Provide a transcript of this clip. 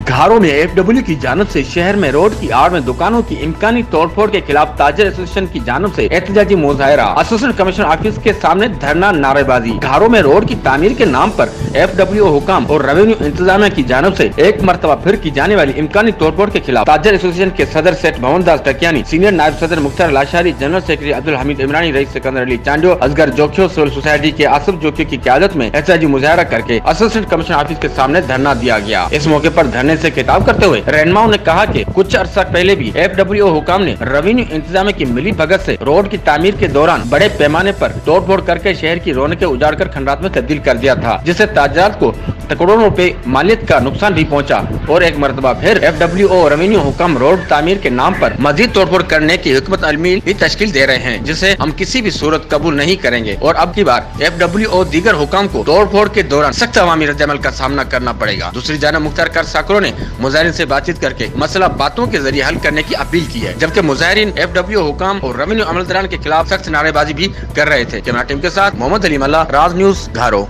घारो में FW की जानब से शहर में रोड की आड़ में दुकानों की इम्कानी तोड़फोड़ के खिलाफ ताजर एसोसिएशन की जानब से एहतजाजी मुजाहरा, असिस्टेंट कमिश्नर ऑफिस के सामने धरना, नारेबाजी। घारो में रोड की तामीर के नाम पर FW हुकाम और रेवेन्यू इंतजामिया की जानब से एक मरतबा फिर की जाने वाली इम्कानी तोड़फोड़ के खिलाफ ताजर एसोसिएशन के सदर सेठ भवन दास टकियानी, सीनियर नायब सदर Mukhtar Lashari, general secretary Abdul Hamid Imrani, rice Sikandar Ali Chando, Asghar Jokhio, civil society के आसिफ जोखियो की क़यादत में एहतजाजी मुजाहरा करके असिस्टेंट कमिश्नर ऑफिस के सामने धरना दिया गया। इस मौके पर धरने से खिताब करते हुए रहनुमाओं ने कहा कि कुछ अर्सा पहले भी FW हुकाम ने रेवेन्यू इंतजामिया की मिली भगत से रोड की तामीर के दौरान बड़े पैमाने पर तोड़फोड़ करके शहर की रौनकें उजाड़ कर खंडात में तब्दील कर दिया था, जिससे ताजारात को करोड़ों रुपए मालियत का नुकसान भी पहुंचा। और एक मरतबा फिर FW और रेवेन्यू हुकाम रोड तामीर के नाम पर मजीद तोड़फोड़ करने की हुकूमत अलमी भी तश्कील दे रहे हैं, जिसे हम किसी भी सूरत कबूल नहीं करेंगे। और अब की बार FW और दीगर हुकाम को तोड़फोड़ के दौरान सख्त अवामी रद्द-ए-अमल का सामना करना पड़ेगा। दूसरी जानब मुख्तार कर साकरों ने मुजाहिरीन से बातचीत करके मसला बातों के जरिए हल करने की अपील की है, जबकि मुजाहिरीन FW हुकाम और रेवेन्यू अमलदारान के खिलाफ सख्त नारेबाजी भी कर रहे थे। कैमरा टीम के साथ मोहम्मद अली मल्ला, राज न्यूज़, घारो।